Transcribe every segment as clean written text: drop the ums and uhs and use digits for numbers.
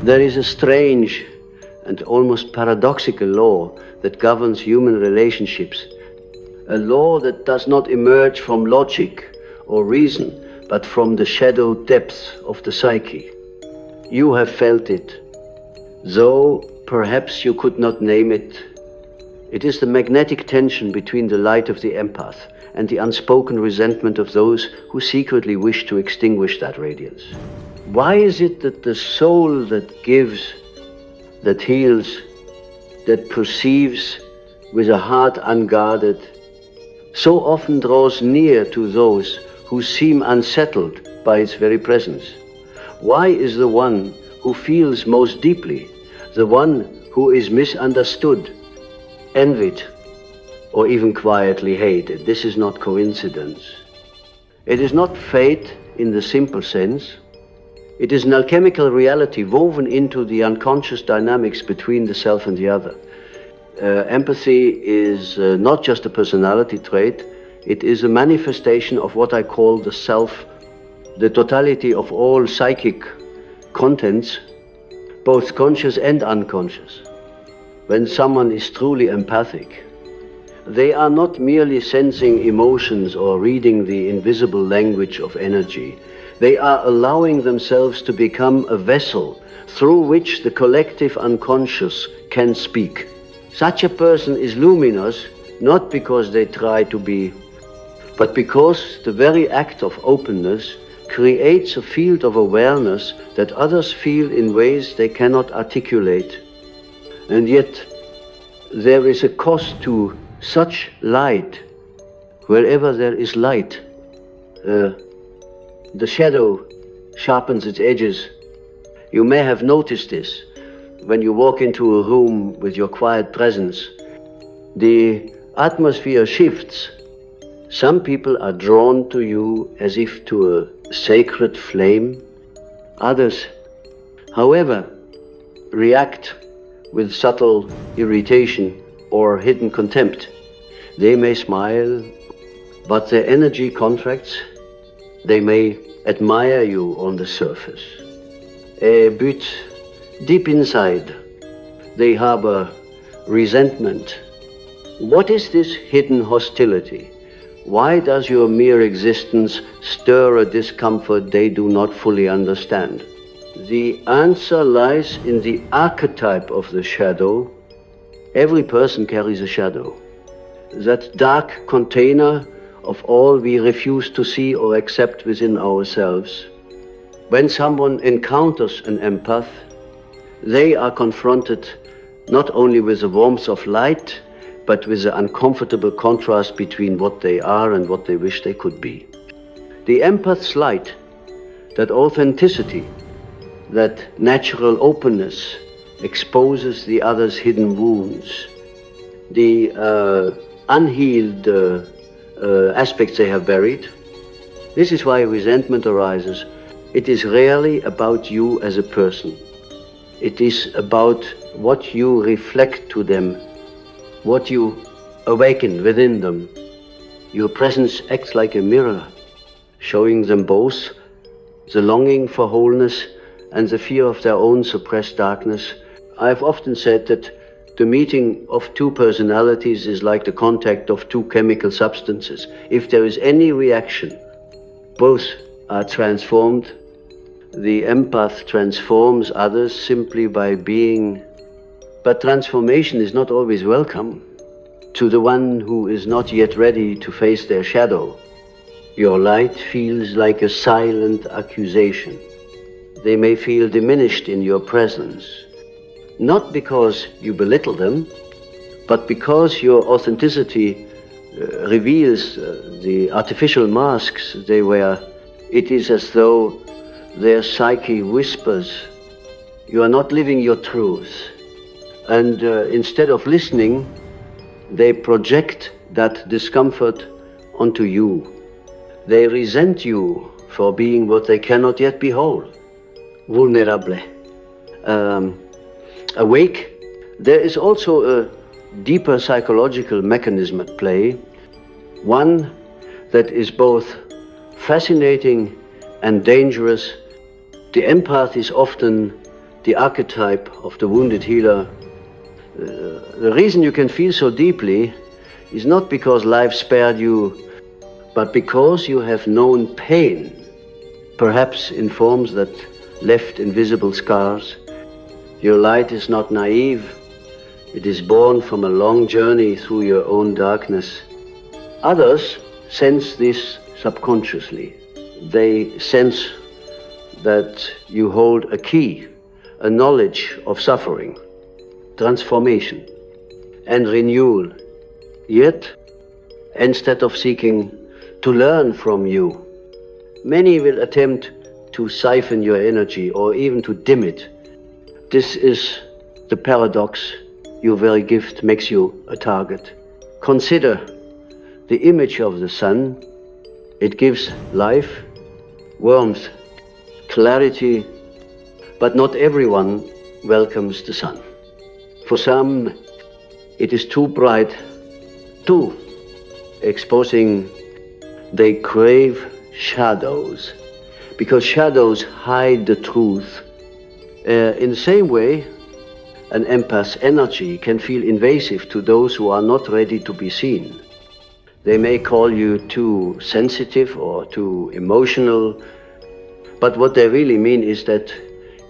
There is a strange and almost paradoxical law that governs human relationships, a law that does not emerge from logic or reason, but from the shadow depths of the psyche. You have felt it, though perhaps you could not name it. It is the magnetic tension between the light of the empath and the unspoken resentment of those who secretly wish to extinguish that radiance. Why is it that the soul that gives, that heals, that perceives with a heart unguarded, so often draws near to those who seem unsettled by its very presence? Why is the one who feels most deeply, the one who is misunderstood, envied, or even quietly hated? This is not coincidence. It is not fate in the simple sense. It is an alchemical reality woven into the unconscious dynamics between the self and the other. Empathy is not just a personality trait, it is a manifestation of what I call the self, the totality of all psychic contents, both conscious and unconscious. When someone is truly empathic, they are not merely sensing emotions or reading the invisible language of energy. They are allowing themselves to become a vessel through which the collective unconscious can speak. Such a person is luminous, not because they try to be, but because the very act of openness creates a field of awareness that others feel in ways they cannot articulate. And yet, there is a cost to such light. Wherever there is light, the shadow sharpens its edges. You may have noticed this when you walk into a room with your quiet presence. The atmosphere shifts. Some people are drawn to you as if to a sacred flame. Others, however, react with subtle irritation or hidden contempt. They may smile, but their energy contracts. They may admire you on the surface, but deep inside, they harbor resentment. What is this hidden hostility? Why does your mere existence stir a discomfort they do not fully understand? The answer lies in the archetype of the shadow. Every person carries a shadow. That dark container of all we refuse to see or accept within ourselves. When someone encounters an empath, they are confronted not only with the warmth of light, but with the uncomfortable contrast between what they are and what they wish they could be. The empath's light, that authenticity, that natural openness, exposes the other's hidden wounds, the unhealed aspects they have buried. This is why resentment arises. It is rarely about you as a person. It is about what you reflect to them, what you awaken within them. Your presence acts like a mirror, showing them both the longing for wholeness and the fear of their own suppressed darkness. I've often said that the meeting of two personalities is like the contact of two chemical substances. If there is any reaction, both are transformed. The empath transforms others simply by being. But transformation is not always welcome to the one who is not yet ready to face their shadow. Your light feels like a silent accusation. They may feel diminished in your presence. Not because you belittle them, but because your authenticity reveals the artificial masks they wear. It is as though their psyche whispers, you are not living your truth. And instead of listening, they project that discomfort onto you. They resent you for being what they cannot yet be whole. Vulnerable. Awake. There is also a deeper psychological mechanism at play, one that is both fascinating and dangerous. The empath is often the archetype of the wounded healer. The reason you can feel so deeply is not because life spared you, but because you have known pain, perhaps in forms that left invisible scars. Your light is not naive. It is born from a long journey through your own darkness. Others sense this subconsciously. They sense that you hold a key, a knowledge of suffering, transformation, and renewal. Yet, instead of seeking to learn from you, many will attempt to siphon your energy or even to dim it. This is the paradox. Your very gift makes you a target. Consider the image of the sun. It gives life, warmth, clarity, but not everyone welcomes the sun. For some, it is too bright, too exposing. They crave shadows, because shadows hide the truth. In the same way, an empath's energy can feel invasive to those who are not ready to be seen. They may call you too sensitive or too emotional, but what they really mean is that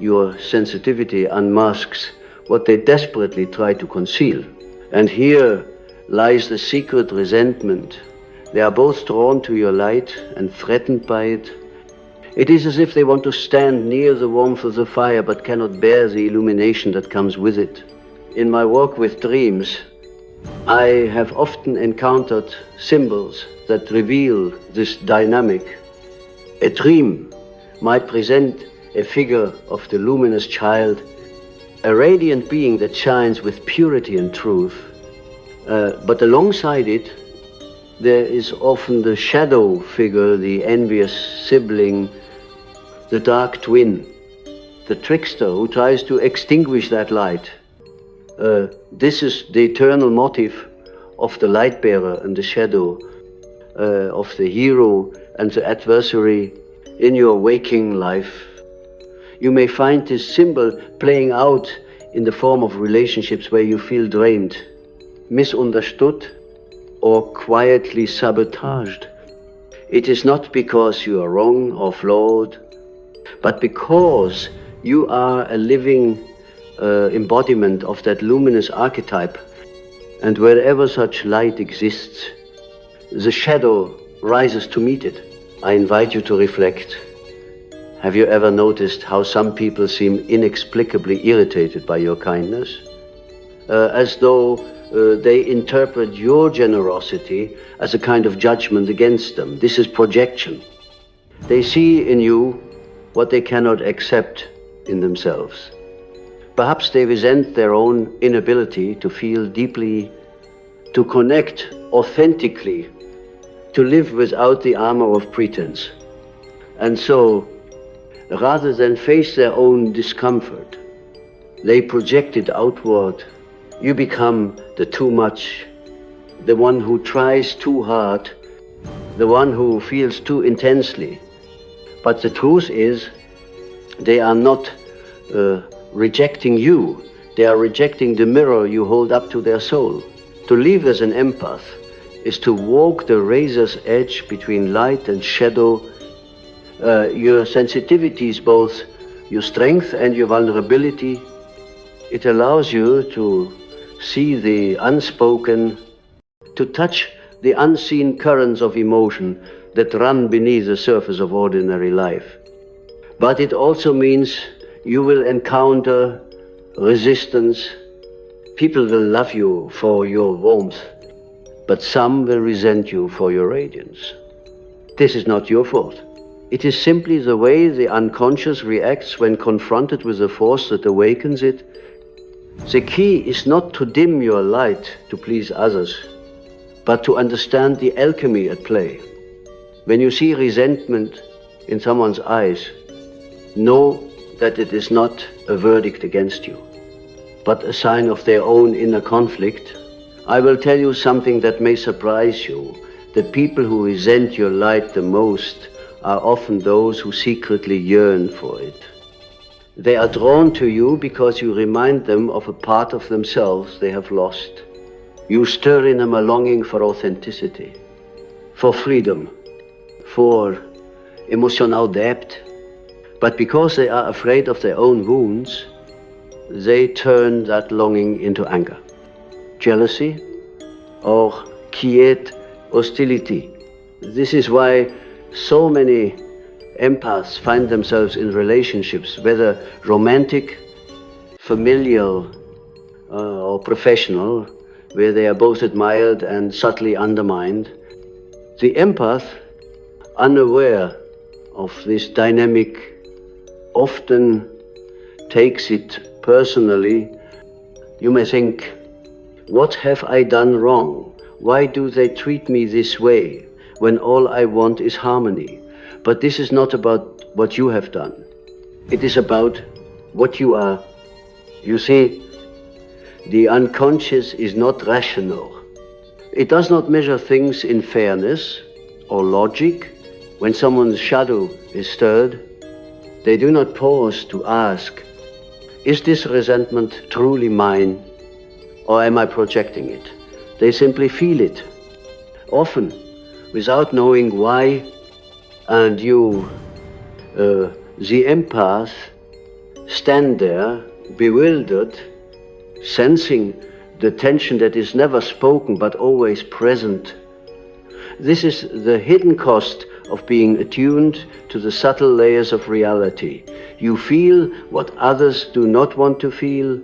your sensitivity unmasks what they desperately try to conceal. And here lies the secret resentment. They are both drawn to your light and threatened by it. It is as if they want to stand near the warmth of the fire but cannot bear the illumination that comes with it. In my work with dreams, I have often encountered symbols that reveal this dynamic. A dream might present a figure of the luminous child, a radiant being that shines with purity and truth. But alongside it, there is often the shadow figure, the envious sibling, the dark twin, the trickster who tries to extinguish that light. This is the eternal motive of the light bearer and the shadow, of the hero and the adversary in your waking life. You may find this symbol playing out in the form of relationships where you feel drained, misunderstood, or quietly sabotaged. It is not because you are wrong or flawed, but because you are a living embodiment of that luminous archetype. And wherever such light exists, the shadow rises to meet it. I invite you to reflect. Have you ever noticed how some people seem inexplicably irritated by your kindness? As though they interpret your generosity as a kind of judgment against them. This is projection. They see in you what they cannot accept in themselves. Perhaps they resent their own inability to feel deeply, to connect authentically, to live without the armor of pretense. And so, rather than face their own discomfort, they project it outward. You become the too much, the one who tries too hard, the one who feels too intensely. But the truth is, they are not rejecting you. They are rejecting the mirror you hold up to their soul. To live as an empath is to walk the razor's edge between light and shadow. Your sensitivity is both your strength and your vulnerability. It allows you to see the unspoken, to touch the unseen currents of emotion that run beneath the surface of ordinary life. But it also means you will encounter resistance. People will love you for your warmth, but some will resent you for your radiance. This is not your fault. It is simply the way the unconscious reacts when confronted with a force that awakens it. The key is not to dim your light to please others, but to understand the alchemy at play. When you see resentment in someone's eyes, know that it is not a verdict against you, but a sign of their own inner conflict. I will tell you something that may surprise you. The people who resent your light the most are often those who secretly yearn for it. They are drawn to you because you remind them of a part of themselves they have lost. You stir in them a longing for authenticity, for freedom, for emotional depth. But because they are afraid of their own wounds, they turn that longing into anger, jealousy, or quiet hostility. This is why so many empaths find themselves in relationships, whether romantic, familial, or professional, where they are both admired and subtly undermined. The empath, unaware of this dynamic, often takes it personally. You may think, what have I done wrong? Why do they treat me this way when all I want is harmony? But this is not about what you have done. It is about what you are. You see, the unconscious is not rational. It does not measure things in fairness or logic. When someone's shadow is stirred, they do not pause to ask, is this resentment truly mine, or am I projecting it? They simply feel it, often without knowing why, and you, the empath, stand there bewildered, sensing the tension that is never spoken but always present. This is the hidden cost of being attuned to the subtle layers of reality. You feel what others do not want to feel.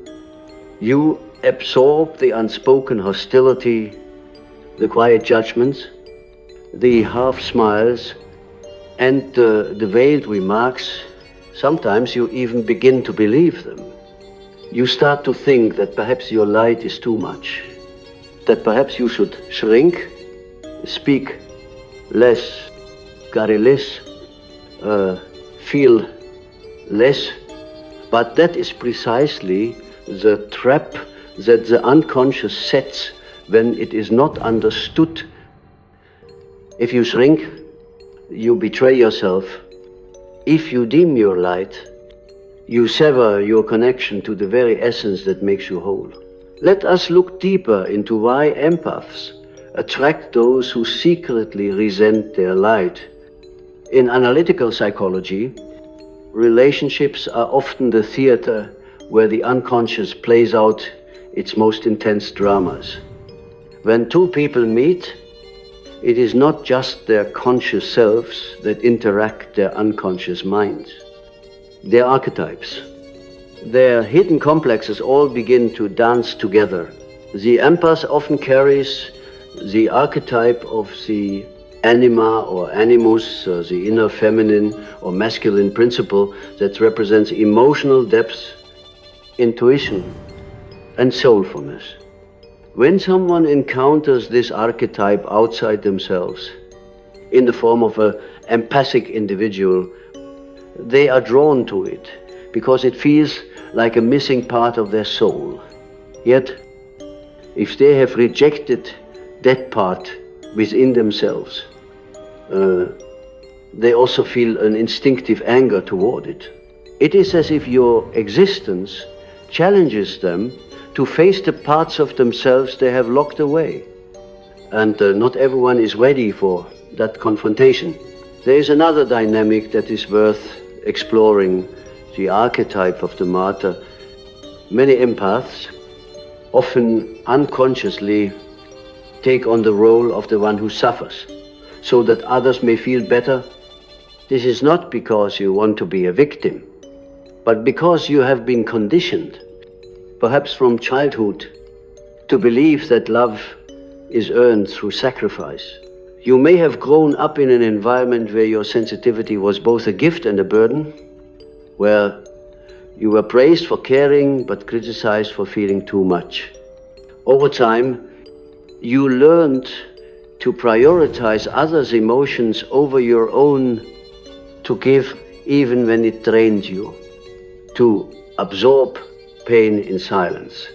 You absorb the unspoken hostility, the quiet judgments, the half smiles, and the veiled remarks. Sometimes you even begin to believe them. You start to think that perhaps your light is too much, that perhaps you should shrink, speak less, carry less, feel less. But that is precisely the trap that the unconscious sets when it is not understood. If you shrink, you betray yourself. If you dim your light, you sever your connection to the very essence that makes you whole. Let us look deeper into why empaths attract those who secretly resent their light. In analytical psychology, relationships are often the theater where the unconscious plays out its most intense dramas. When two people meet, it is not just their conscious selves that interact their unconscious minds. Their archetypes, their hidden complexes all begin to dance together. The empath often carries the archetype of the anima or animus, the inner feminine or masculine principle that represents emotional depth, intuition, and soulfulness. When someone encounters this archetype outside themselves, in the form of an empathic individual, they are drawn to it because it feels like a missing part of their soul. Yet, if they have rejected that part within themselves, they also feel an instinctive anger toward it. It is as if your existence challenges them to face the parts of themselves they have locked away. And not everyone is ready for that confrontation. There is another dynamic that is worth exploring, the archetype of the martyr. Many empaths often unconsciously take on the role of the one who suffers, so that others may feel better. This is not because you want to be a victim, but because you have been conditioned, perhaps from childhood, to believe that love is earned through sacrifice. You may have grown up in an environment where your sensitivity was both a gift and a burden, where you were praised for caring but criticized for feeling too much. Over time, you learned to prioritize others' emotions over your own, to give even when it drained you, to absorb pain in silence.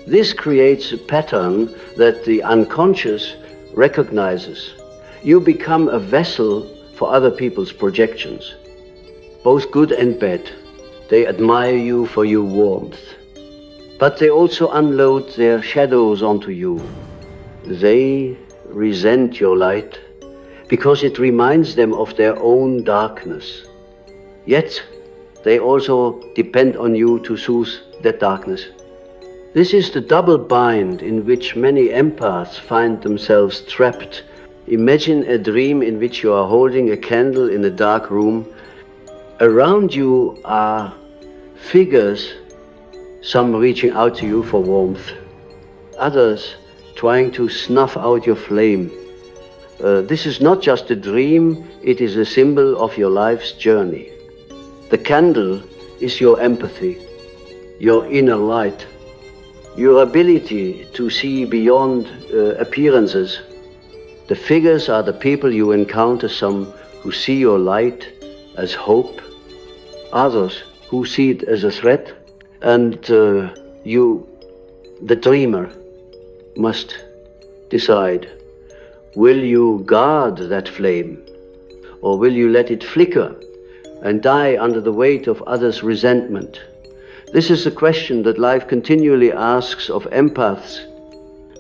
This creates a pattern that the unconscious recognizes. You become a vessel for other people's projections, both good and bad. They admire you for your warmth. But they also unload their shadows onto you. They resent your light because it reminds them of their own darkness. Yet, they also depend on you to soothe that darkness. This is the double bind in which many empaths find themselves trapped. Imagine a dream in which you are holding a candle in a dark room. Around you are figures, some reaching out to you for warmth, others trying to snuff out your flame. This is not just a dream, it is a symbol of your life's journey. The candle is your empathy, your inner light, your ability to see beyond appearances. The figures are the people you encounter, some who see your light as hope, others who see it as a threat, and you, the dreamer, must decide, will you guard that flame, or will you let it flicker and die under the weight of others' resentment? This is the question that life continually asks of empaths.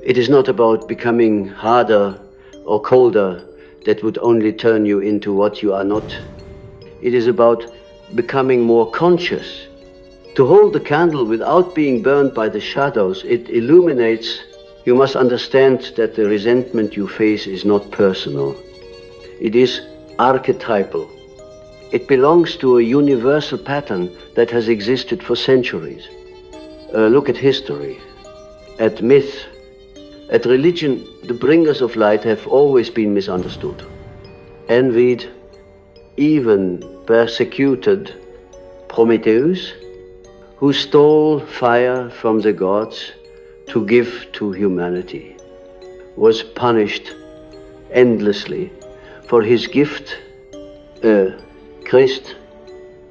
It is not about becoming harder or colder that would only turn you into what you are not. It is about becoming more conscious. To hold the candle without being burned by the shadows, it illuminates. You must understand that the resentment you face is not personal. It is archetypal. It belongs to a universal pattern that has existed for centuries. Look at history, at myth, at religion. The bringers of light have always been misunderstood, envied, even persecuted. Prometheus, who stole fire from the gods to give to humanity, was punished endlessly for his gift. Christ,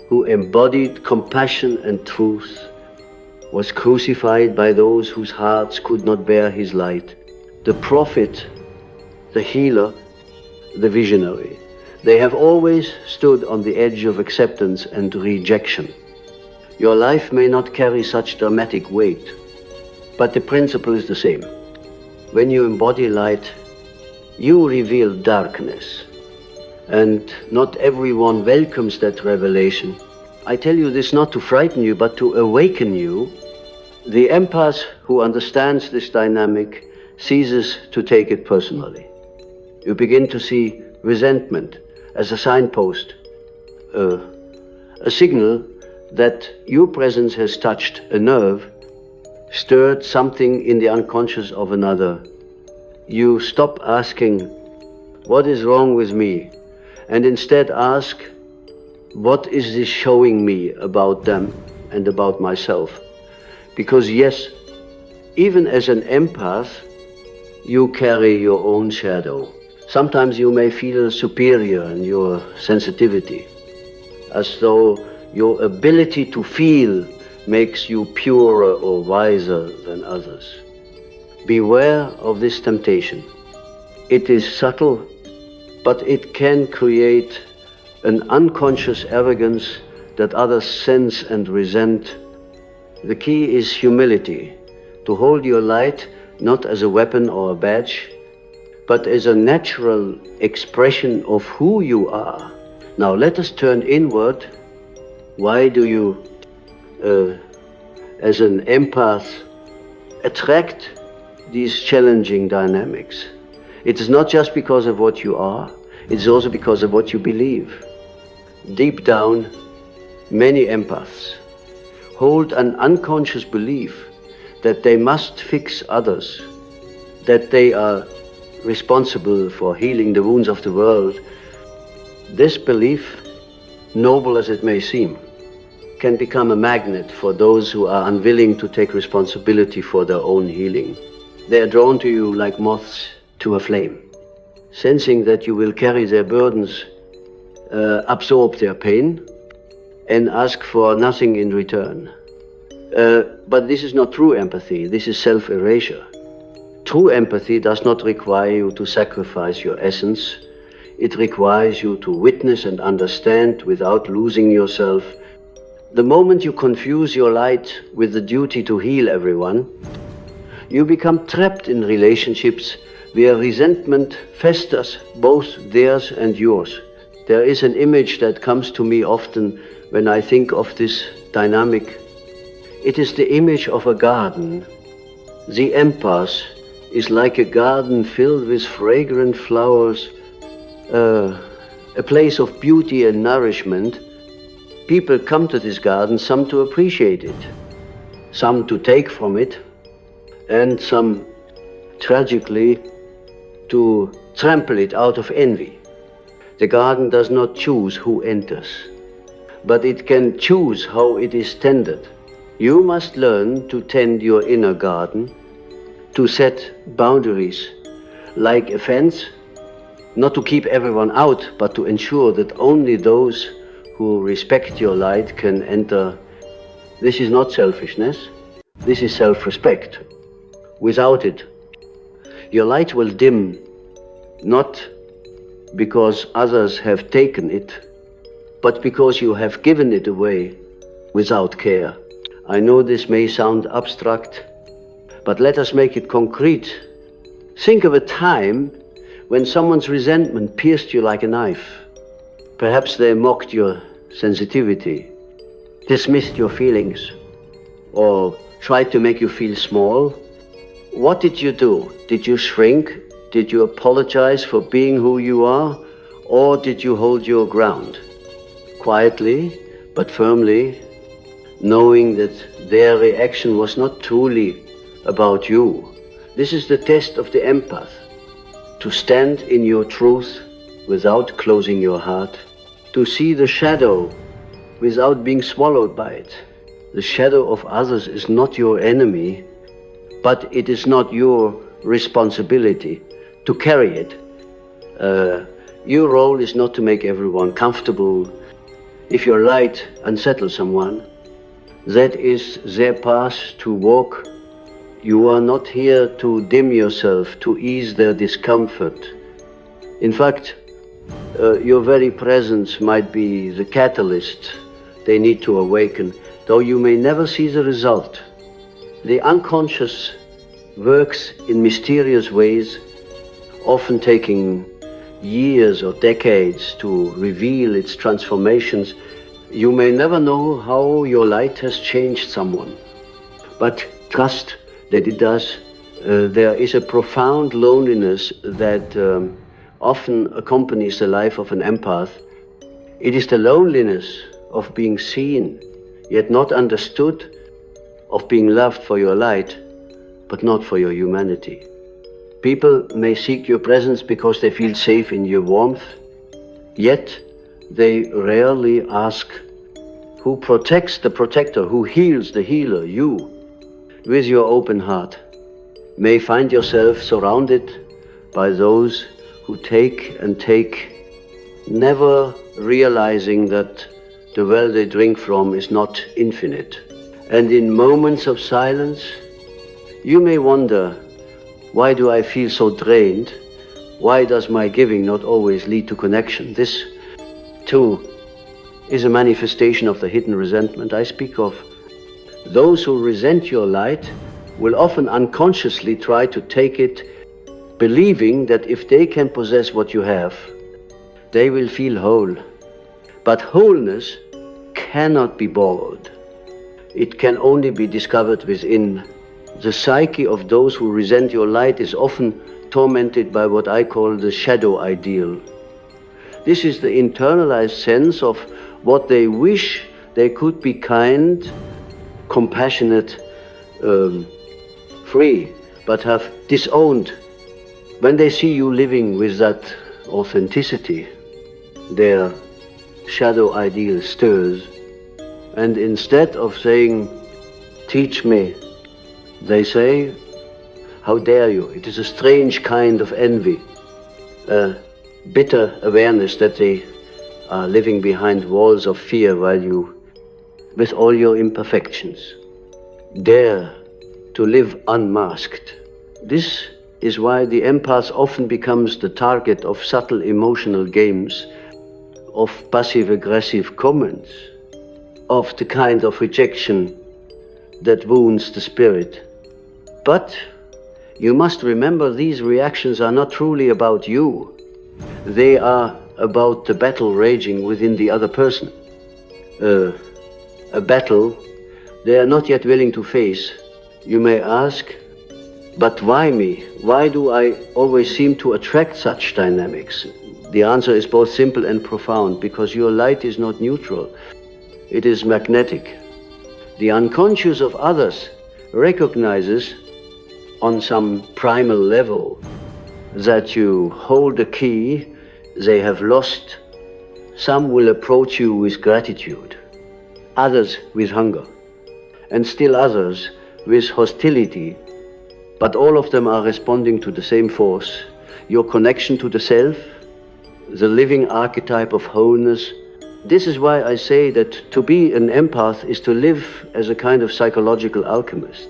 who embodied compassion and truth, was crucified by those whose hearts could not bear his light. The prophet, the healer, the visionary, they have always stood on the edge of acceptance and rejection. Your life may not carry such dramatic weight, but the principle is the same. When you embody light, you reveal darkness. And not everyone welcomes that revelation. I tell you this not to frighten you, but to awaken you. The empath who understands this dynamic ceases to take it personally. You begin to see resentment as a signpost, a signal that your presence has touched a nerve, stirred something in the unconscious of another. You stop asking, what is wrong with me? And instead ask, what is this showing me about them and about myself? Because yes, even as an empath, you carry your own shadow. Sometimes you may feel superior in your sensitivity, as though your ability to feel makes you purer or wiser than others. Beware of this temptation. It is subtle, but it can create an unconscious arrogance that others sense and resent. The key is humility, to hold your light not as a weapon or a badge, but as a natural expression of who you are. Now let us turn inward. Why do you, as an empath, attract these challenging dynamics? It is not just because of what you are, it's also because of what you believe. Deep down, many empaths hold an unconscious belief that they must fix others, that they are responsible for healing the wounds of the world. This belief, noble as it may seem, can become a magnet for those who are unwilling to take responsibility for their own healing. They are drawn to you like moths to a flame, sensing that you will carry their burdens, absorb their pain, and ask for nothing in return. But this is not true empathy, this is self-erasure. True empathy does not require you to sacrifice your essence. It requires you to witness and understand without losing yourself The moment you confuse your light with the duty to heal everyone, you become trapped in relationships where resentment festers, both theirs and yours. There is an image that comes to me often when I think of this dynamic. It is the image of a garden. The empath is like a garden filled with fragrant flowers, a place of beauty and nourishment. People come to this garden, some to appreciate it, some to take from it, and some, tragically, to trample it out of envy. The garden does not choose who enters, but it can choose how it is tended. You must learn to tend your inner garden, to set boundaries, like a fence, not to keep everyone out, but to ensure that only those who respect your light can enter. This is not selfishness, this is self-respect. Without it, your light will dim, not because others have taken it, but because you have given it away without care. I know this may sound abstract, but let us make it concrete. Think of a time when someone's resentment pierced you like a knife. Perhaps they mocked your sensitivity, dismissed your feelings, or tried to make you feel small. What did you do? Did you shrink? Did you apologize for being who you are? Or did you hold your ground? Quietly, but firmly, knowing that their reaction was not truly about you. This is the test of the empath. To stand in your truth without closing your heart. To see the shadow without being swallowed by it. The shadow of others is not your enemy, but it is not your responsibility to carry it. Your role is not to make everyone comfortable. If your light unsettles someone, that is their path to walk. You are not here to dim yourself, to ease their discomfort. In fact, your very presence might be the catalyst they need to awaken, though you may never see the result. The unconscious works in mysterious ways, often taking years or decades to reveal its transformations. You may never know how your light has changed someone, but trust that it does. There is a profound loneliness that often accompanies the life of an empath. It is the loneliness of being seen, yet not understood, of being loved for your light, but not for your humanity. People may seek your presence because they feel safe in your warmth, yet they rarely ask who protects the protector, who heals the healer. You, with your open heart, may find yourself surrounded by those who take and take, never realizing that the well they drink from is not infinite. And in moments of silence, you may wonder, why do I feel so drained? Why does my giving not always lead to connection? This, too, is a manifestation of the hidden resentment I speak of. Those who resent your light will often unconsciously try to take it, believing that if they can possess what you have, they will feel whole. But wholeness cannot be borrowed. It can only be discovered within. The psyche of those who resent your light is often tormented by what I call the shadow ideal. This is the internalized sense of what they wish they could be: kind, compassionate, free, but have disowned. When they see you living with that authenticity, their shadow ideal stirs, and instead of saying, "Teach me," they say, "How dare you?" It is a strange kind of envy, a bitter awareness that they are living behind walls of fear while you, with all your imperfections, dare to live unmasked. This is why the empath often becomes the target of subtle emotional games, of passive-aggressive comments, of the kind of rejection that wounds the spirit. But you must remember these reactions are not truly about you. They are about the battle raging within the other person. A battle they are not yet willing to face. You may ask, but why me? Why do I always seem to attract such dynamics? The answer is both simple and profound, because your light is not neutral. It is magnetic. The unconscious of others recognizes on some primal level that you hold a key they have lost. Some will approach you with gratitude, others with hunger, and still others with hostility. But all of them are responding to the same force, your connection to the self, the living archetype of wholeness. This is why I say that to be an empath is to live as a kind of psychological alchemist.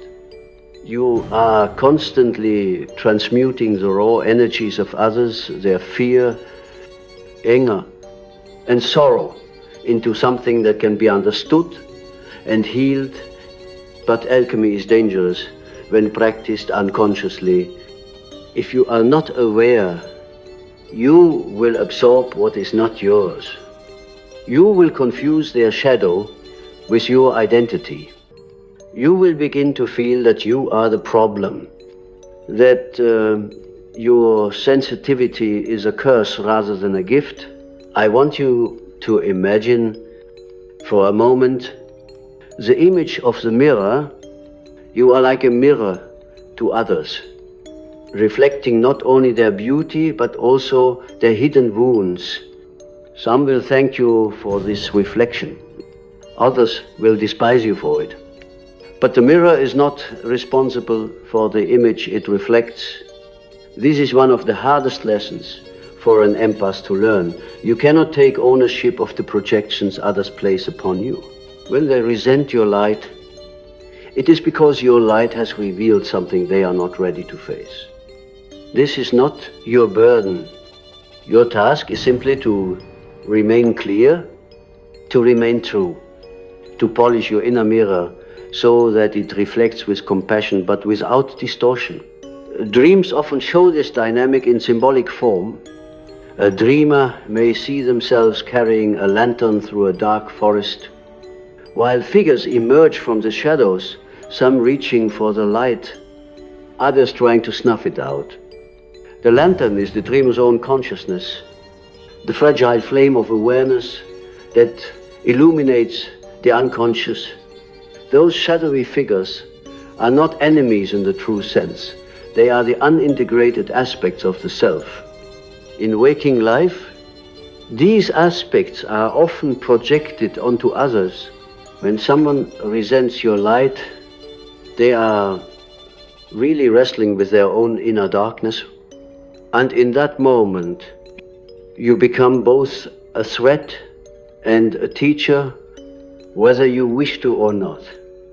You are constantly transmuting the raw energies of others, their fear, anger, and sorrow into something that can be understood and healed. But alchemy is dangerous when practiced unconsciously. If you are not aware, you will absorb what is not yours. You will confuse their shadow with your identity. You will begin to feel that you are the problem, that your sensitivity is a curse rather than a gift. I want you to imagine for a moment the image of the mirror. You are like a mirror to others, reflecting not only their beauty but also their hidden wounds. Some will thank you for this reflection. Others will despise you for it. But the mirror is not responsible for the image it reflects. This is one of the hardest lessons for an empath to learn. You cannot take ownership of the projections others place upon you. When they resent your light, it is because your light has revealed something they are not ready to face. This is not your burden. Your task is simply to remain clear, to remain true, to polish your inner mirror so that it reflects with compassion but without distortion. Dreams often show this dynamic in symbolic form. A dreamer may see themselves carrying a lantern through a dark forest, while figures emerge from the shadows, some reaching for the light, others trying to snuff it out. The lantern is the dreamer's own consciousness, the fragile flame of awareness that illuminates the unconscious. Those shadowy figures are not enemies in the true sense. They are the unintegrated aspects of the self. In waking life, these aspects are often projected onto others. When someone resents your light, they are really wrestling with their own inner darkness. And in that moment, you become both a threat and a teacher, whether you wish to or not.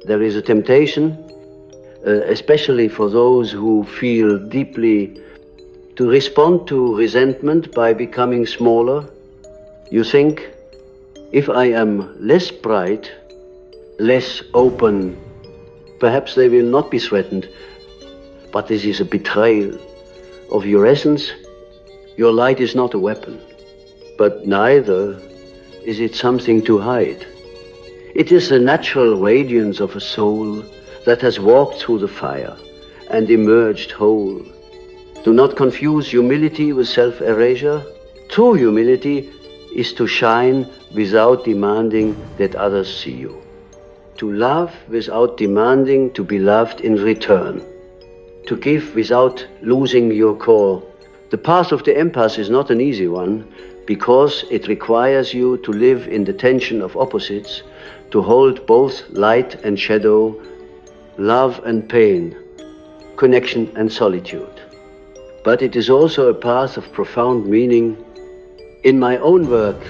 There is a temptation, especially for those who feel deeply, to respond to resentment by becoming smaller. You think, if I am less bright, less open, perhaps they will not be threatened. But this is a betrayal of your essence. Your light is not a weapon, but neither is it something to hide. It is the natural radiance of a soul that has walked through the fire and emerged whole. Do not confuse humility with self-erasure. True humility is to shine without demanding that others see you. To love without demanding to be loved in return. To give without losing your core. The path of the empath is not an easy one, because it requires you to live in the tension of opposites, to hold both light and shadow, love and pain, connection and solitude. But it is also a path of profound meaning. In my own work,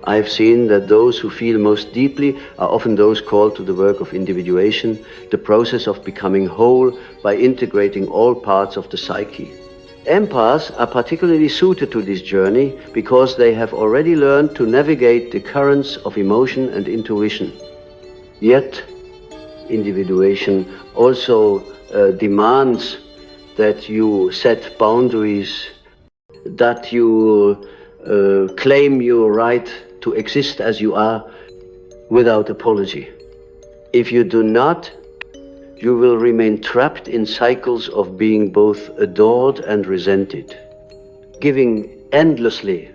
I've seen that those who feel most deeply are often those called to the work of individuation, the process of becoming whole by integrating all parts of the psyche. Empaths are particularly suited to this journey because they have already learned to navigate the currents of emotion and intuition. Yet, individuation also demands that you set boundaries, that you claim your right to exist as you are without apology. If you do not, you will remain trapped in cycles of being both adored and resented, giving endlessly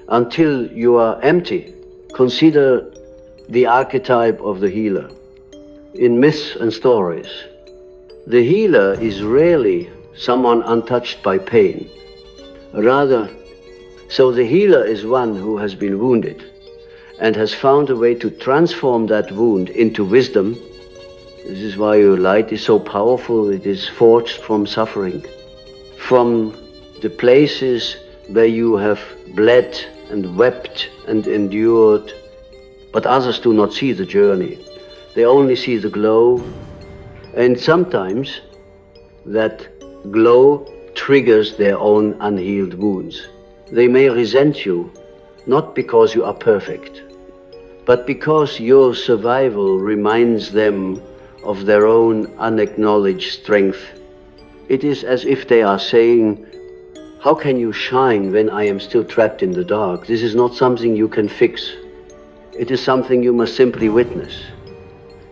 until you are empty. Consider the archetype of the healer. In myths and stories, the healer is rarely someone untouched by pain. Rather, so the healer is one who has been wounded and has found a way to transform that wound into wisdom. This is why your light is so powerful. It is forged from suffering, from the places where you have bled and wept and endured, but others do not see the journey. They only see the glow, and sometimes that glow triggers their own unhealed wounds. They may resent you, not because you are perfect, but because your survival reminds them of their own unacknowledged strength. It is as if they are saying, how can you shine when I am still trapped in the dark? This is not something you can fix. It is something you must simply witness,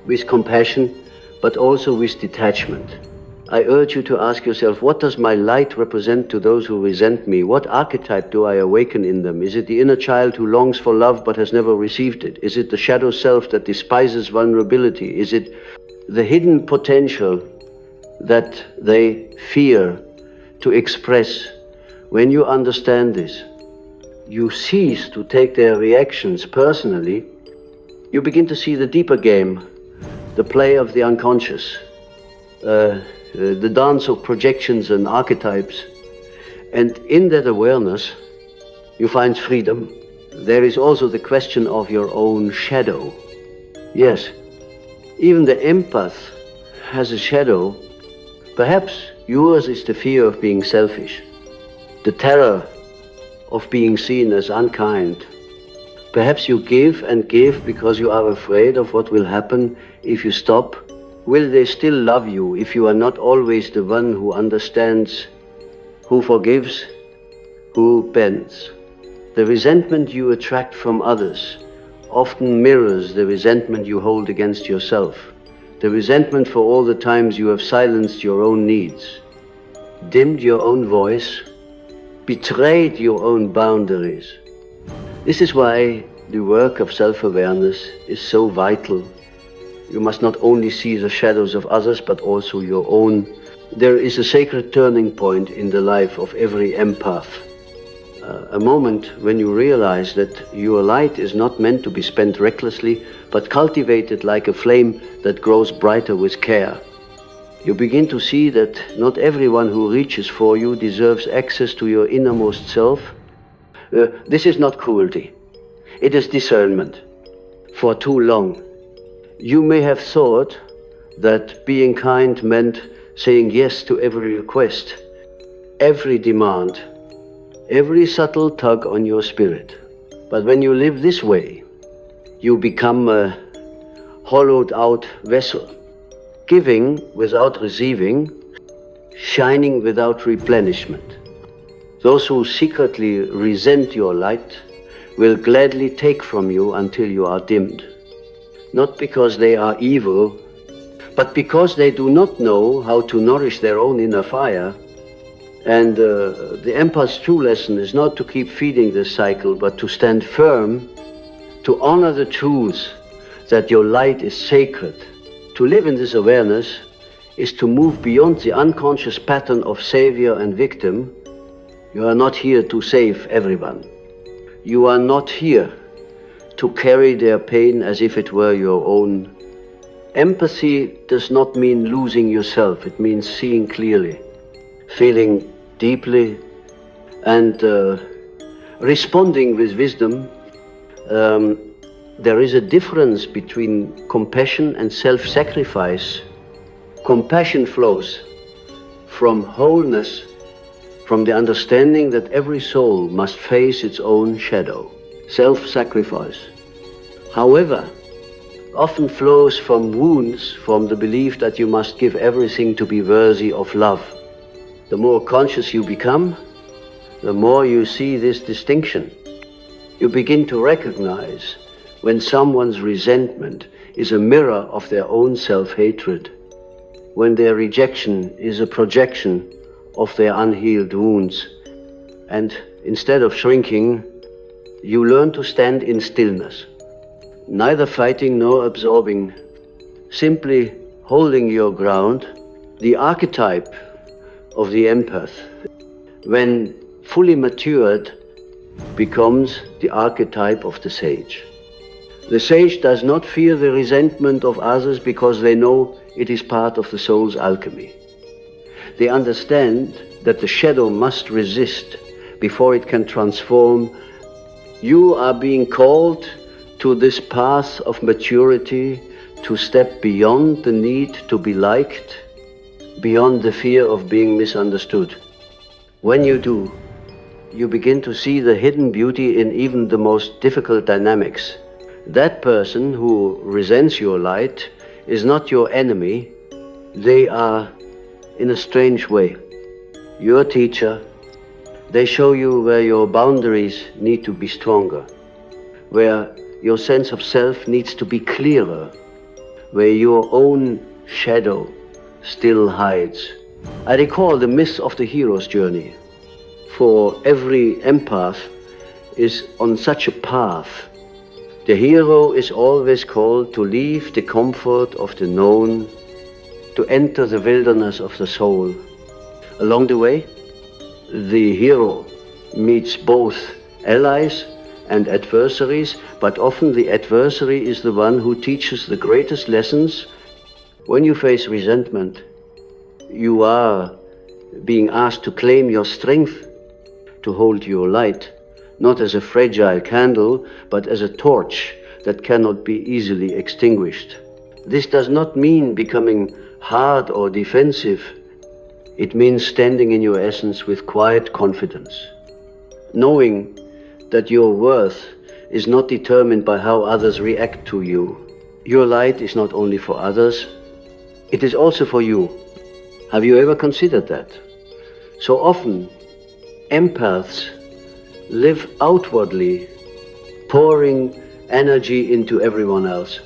with compassion, but also with detachment. I urge you to ask yourself, what does my light represent to those who resent me? What archetype do I awaken in them? Is it the inner child who longs for love but has never received it? Is it the shadow self that despises vulnerability? Is it the hidden potential that they fear to express? When you understand this, you cease to take their reactions personally. You begin to see the deeper game, the play of the unconscious, the dance of projections and archetypes. And in that awareness, you find freedom. There is also the question of your own shadow. Yes, even the empath has a shadow. Perhaps yours is the fear of being selfish, the terror of being seen as unkind. Perhaps you give and give because you are afraid of what will happen if you stop. Will they still love you if you are not always the one who understands, who forgives, who bends? The resentment you attract from others often mirrors the resentment you hold against yourself. The resentment for all the times you have silenced your own needs, dimmed your own voice, betrayed your own boundaries. This is why the work of self-awareness is so vital. You must not only see the shadows of others, but also your own. There is a sacred turning point in the life of every empath. A moment when you realize that your light is not meant to be spent recklessly, but cultivated like a flame that grows brighter with care. You begin to see that not everyone who reaches for you deserves access to your innermost self. This is not cruelty. It is discernment. For too long, you may have thought that being kind meant saying yes to every request, every demand, every subtle tug on your spirit. But when you live this way, you become a hollowed out vessel, giving without receiving, shining without replenishment. Those who secretly resent your light will gladly take from you until you are dimmed. Not because they are evil, but because they do not know how to nourish their own inner fire. And the empath's true lesson is not to keep feeding this cycle, but to stand firm, to honor the truth that your light is sacred. To live in this awareness is to move beyond the unconscious pattern of savior and victim. You are not here to save everyone. You are not here to carry their pain as if it were your own. Empathy does not mean losing yourself. It means seeing clearly, feeling deeply, and responding with wisdom. There is a difference between compassion and self-sacrifice. Compassion flows from wholeness, from the understanding that every soul must face its own shadow, self-sacrifice. However, often flows from wounds, from the belief that you must give everything to be worthy of love. The more conscious you become, the more you see this distinction. You begin to recognize when someone's resentment is a mirror of their own self-hatred, when their rejection is a projection of their unhealed wounds. And instead of shrinking, you learn to stand in stillness, neither fighting nor absorbing, simply holding your ground. The archetype of the empath, when fully matured, becomes the archetype of the sage. The sage does not fear the resentment of others because they know it is part of the soul's alchemy. They understand that the shadow must resist before it can transform. You are being called to this path of maturity, to step beyond the need to be liked, beyond the fear of being misunderstood. When you do, you begin to see the hidden beauty in even the most difficult dynamics. That person who resents your light is not your enemy. They are, in a strange way, your teacher. They show you where your boundaries need to be stronger, where your sense of self needs to be clearer, where your own shadow still hides. I recall the myth of the hero's journey. For every empath is on such a path. The hero is always called to leave the comfort of the known, to enter the wilderness of the soul. Along the way, the hero meets both allies and adversaries, but often the adversary is the one who teaches the greatest lessons. When you face resentment, you are being asked to claim your strength, to hold your light, not as a fragile candle, but as a torch that cannot be easily extinguished. This does not mean becoming hard or defensive. It means standing in your essence with quiet confidence, knowing that your worth is not determined by how others react to you. Your light is not only for others, it is also for you. Have you ever considered that? So often, empaths live outwardly, pouring energy into everyone else,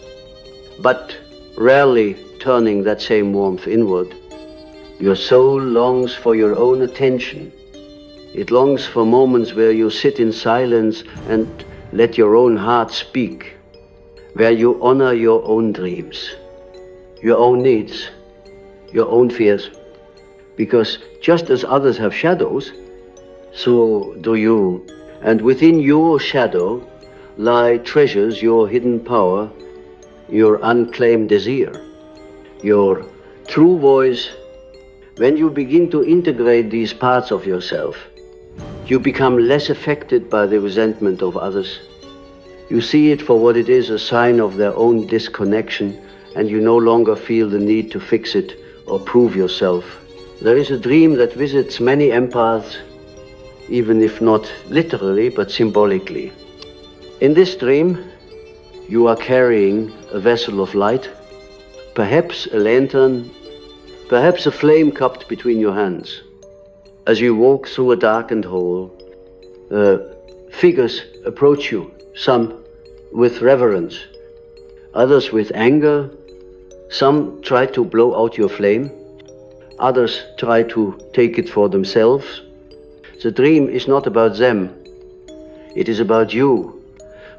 but rarely turning that same warmth inward. Your soul longs for your own attention. It longs for moments where you sit in silence and let your own heart speak, where you honor your own dreams, your own needs, your own fears. Because just as others have shadows, so do you. And within your shadow lie treasures, your hidden power, your unclaimed desire, your true voice. When you begin to integrate these parts of yourself, you become less affected by the resentment of others. You see it for what it is, a sign of their own disconnection, and you no longer feel the need to fix it or prove yourself. There is a dream that visits many empaths, even if not literally, but symbolically. In this dream, you are carrying a vessel of light, perhaps a lantern, perhaps a flame cupped between your hands. As you walk through a darkened hall, figures approach you, some with reverence, others with anger. Some try to blow out your flame, others try to take it for themselves. The dream is not about them, it is about you.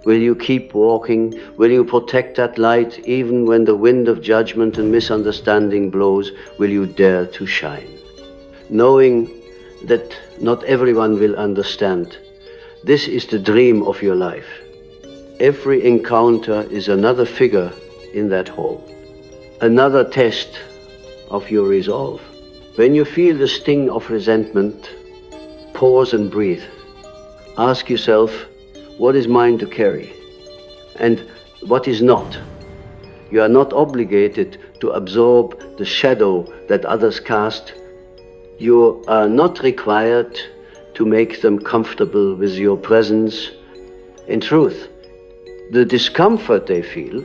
Will you keep walking? Will you protect that light even when the wind of judgment and misunderstanding blows? Will you dare to shine? Knowing that not everyone will understand. This is the dream of your life. Every encounter is another figure in that hall, another test of your resolve. When you feel the sting of resentment, pause and breathe. Ask yourself, what is mine to carry and what is not? You are not obligated to absorb the shadow that others cast. You are not required to make them comfortable with your presence. In truth, the discomfort they feel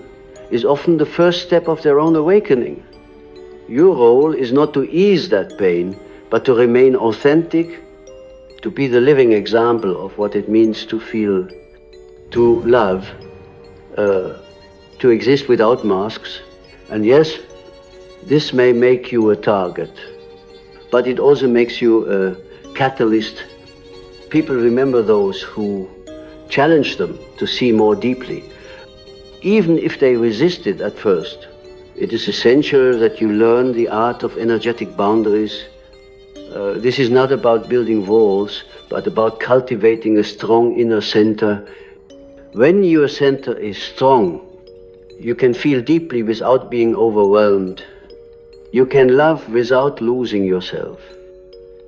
is often the first step of their own awakening. Your role is not to ease that pain, but to remain authentic, to be the living example of what it means to feel, to love, to exist without masks. And yes, this may make you a target, but it also makes you a catalyst. People remember those who challenge them to see more deeply. Even if they resist it at first, it is essential that you learn the art of energetic boundaries. This is not about building walls, but about cultivating a strong inner center. When your center is strong, you can feel deeply without being overwhelmed. You can love without losing yourself.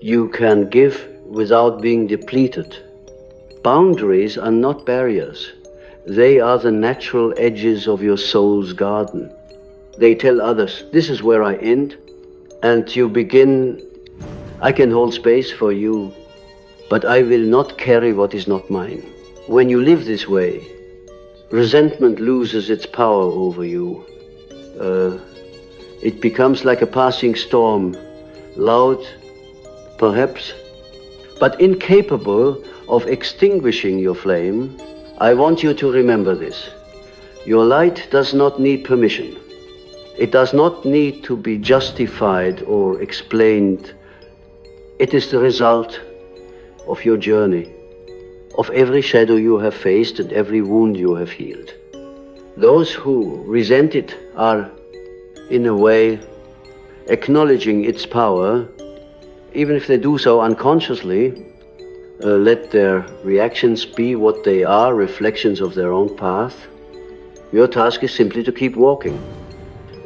You can give without being depleted. Boundaries are not barriers. They are the natural edges of your soul's garden. They tell others, this is where I end, and you begin, I can hold space for you, but I will not carry what is not mine. When you live this way, resentment loses its power over you. It becomes like a passing storm, loud, perhaps, but incapable of extinguishing your flame. I want you to remember this. Your light does not need permission. It does not need to be justified or explained. It is the result of your journey, of every shadow you have faced and every wound you have healed. Those who resent it are, in a way, acknowledging its power, even if they do so unconsciously. Let their reactions be what they are, reflections of their own path. Your task is simply to keep walking,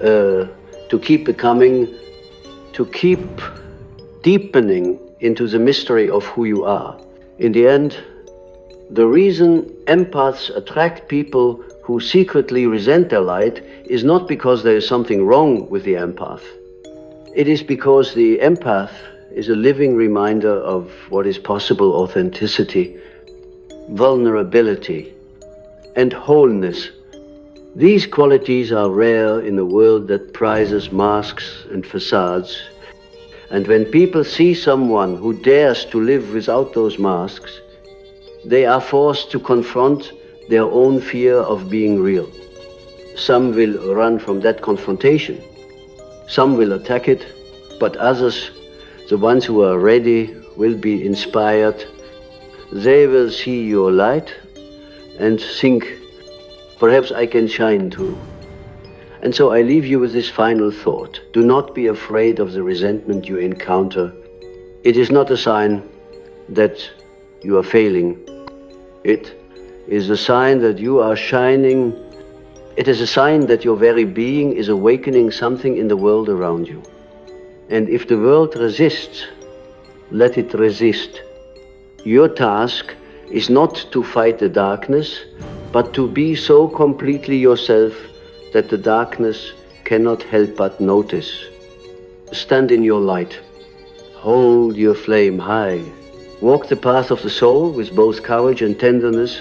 to keep becoming, to keep deepening into the mystery of who you are. In the end, the reason empaths attract people who secretly resent their light is not because there is something wrong with the empath. It is because the empath is a living reminder of what is possible: authenticity, vulnerability, and wholeness. These qualities are rare in a world that prizes masks and facades. And when people see someone who dares to live without those masks, they are forced to confront their own fear of being real. Some will run from that confrontation. Some will attack it, but others, the ones who are ready, will be inspired. They will see your light and think, perhaps I can shine too. And so I leave you with this final thought. Do not be afraid of the resentment you encounter. It is not a sign that you are failing. It is a sign that you are shining. It is a sign that your very being is awakening something in the world around you. And if the world resists, let it resist. Your task is not to fight the darkness, but to be so completely yourself that the darkness cannot help but notice. Stand in your light. Hold your flame high. Walk the path of the soul with both courage and tenderness,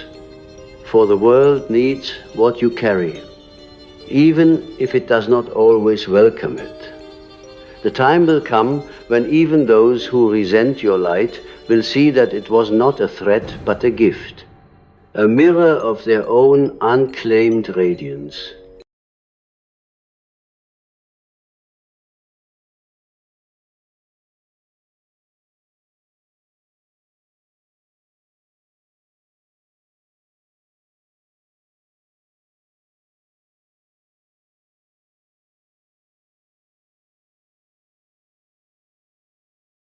for the world needs what you carry, even if it does not always welcome it. The time will come when even those who resent your light will see that it was not a threat, but a gift, a mirror of their own unclaimed radiance.